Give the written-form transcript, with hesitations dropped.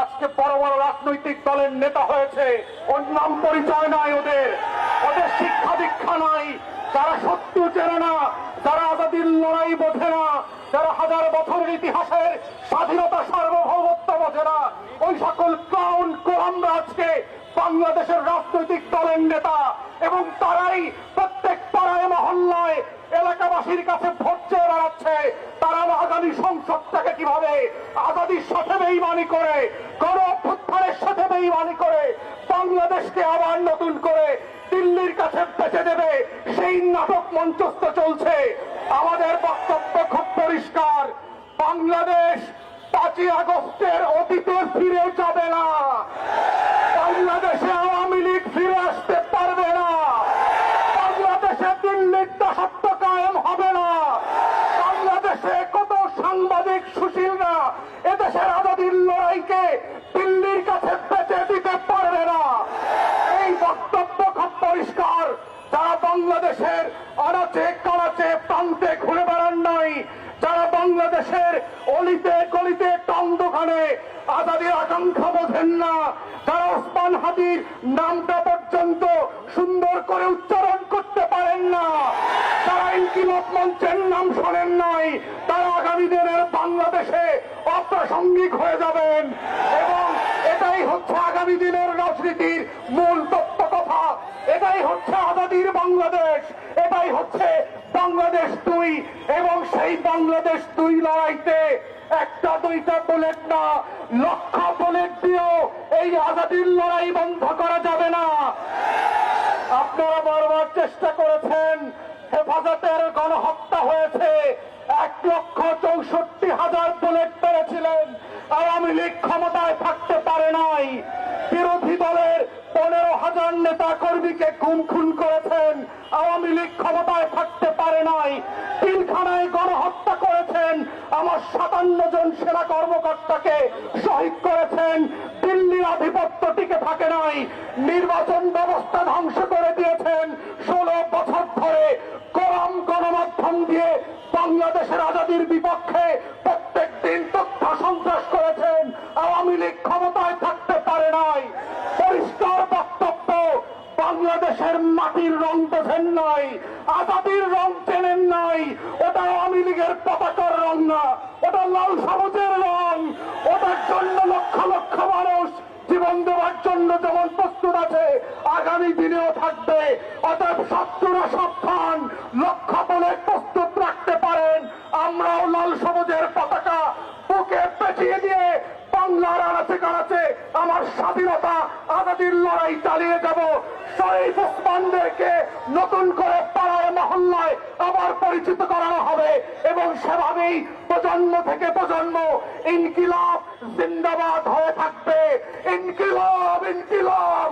আজকে বড় বড় রাজনৈতিক দলের নেতা হয়েছে, ওর নাম পরিচয় নাই, ওদের শিক্ষা দীক্ষা নাই, যারা সত্য চেনে না, যারা আজাদির লড়াই বোঝে না, যারা হাজার বছরের ইতিহাসের স্বাধীনতা সার্বভৌমত্ব বোঝে না, ওই সকল ক্লাউন কোলামরা আজকে বাংলাদেশের রাজনৈতিক দলের নেতা। এবং তারাই প্রত্যেক পাড়ায় মহল্লায় এলাকাবাসীর কাছে ভোট চেয়ে বেড়াচ্ছে। তারা আগামী সংসদটাকে কিভাবে আজাদির সাথে বেইমানি করে, গণ অভ্যুত্থানের সাথে বেইমানি করে বাংলাদেশকে আবার নতুন করে দিল্লির কাছে বেঁচে দেবে, সেই নাটক মঞ্চস্থ চলছে। আমাদের বক্তব্য খুব পরিষ্কার, বাংলাদেশ 5ই আগস্টের অতীতে ফিরে যাবে না। বাংলাদেশে আওয়ামী লীগ ফিরে আসতে পারবে না। বাংলাদেশে দিল্লির দাসত্ব কায়েম হবে না। বাংলাদেশে কত সাংবাদিক সুশীলরা এদেশের আজাদির লড়াইকে দিল্লির কাছে বেঁচে দিতে পারবে না। এই বক্তব্য খুব পরিষ্কার। যারা বাংলাদেশের আনাচে কানাচে প্রান্তে ঘুরে বেড়ান নাই, যারা বাংলাদেশের অলিতে গলিতে টং দোকানে আজাদির আকাঙ্ক্ষা বোঝেন না, যারা ওসমান হাদির নামটা পর্যন্ত সুন্দর করে উচ্চারণ করতে পারেন না, যারা ইনকিলাব মঞ্চের নাম শোনেন নাই, তারা আগামী দিনের বাংলাদেশে অপ্রাসঙ্গিক হয়ে যাবেন। এবং এটাই হচ্ছে আগামী দিনের রাজনীতির মূল তত্ত্ব কথা। এটাই হচ্ছে আজাদির বাংলাদেশ, এটাই হচ্ছে বাংলাদেশ 2। এবং সেই বাংলাদেশ 2 লড়াইতে একটা দুইটা বুলেট না, লক্ষ বুলেট দিয়েও এই আজাদির লড়াই বন্ধ করা যাবে না। আপনারা বারবার চেষ্টা করেছেন, হেফাজতের গণহত্যা হয়েছে, 1,64,000 বুলেট পেরেছিলেন। আওয়ামী লীগ ক্ষমতায় থাকতে পারে নাই। বিরোধী দলের 15,000 নেতা কর্মীকে খুন করেছেন, আওয়ামী লীগ ক্ষমতায় থাকতে পারে নাই। পিলখানায় গণহত্যা করেছেন, আমার 57 জন সেনা কর্মকর্তাকে শহীদ করেছেন, দিল্লির আধিপত্য টিকে থাকে নাই। নির্বাচন ব্যবস্থা ধ্বংস করে দিয়েছেন 16 বছর ধরে। গোলাম গণমাধ্যম দিয়ে বাংলাদেশের আজাদির বিপক্ষে প্রত্যেক দিন তথ্য সন্ত্রাস করেছেন, আওয়ামী লীগ ক্ষমতায় থাকতে পারে নাই। পরিষ্কার বক্তব্য, বাংলাদেশের মাটির রং বোঝেন নাই, আজাদির রং চেনেন নাই। ওটা আওয়ামী লীগের পতাকার রং না, ওটা লাল সবুজের রং। ওটার জন্য লক্ষ লক্ষ মানুষ জীবন দেওয়ার জন্য যেমন প্রস্তুত আছে, আগামী দিনেও থাকবে। অতএব শত্রুরা সাবধান, লক্ষ বলে প্রস্তুত রাখতে পারেন। আমরাও লাল সবুজের পতাকা বুকে পেঁচিয়ে দিয়ে বাংলার আনাচে কানাচে আমার স্বাধীনতা আজাদির লড়াই চালিয়ে যাব। শরীফ ওসমানদেরকে নতুন করে পাড়ায় মহল্লায় আবার পরিচিত করানো হবে এবং সেভাবেই প্রজন্ম থেকে প্রজন্ম ইনকিলাব জিন্দাবাদ হয়ে থাকবে। ইনকিলাব, ইনকিলাব।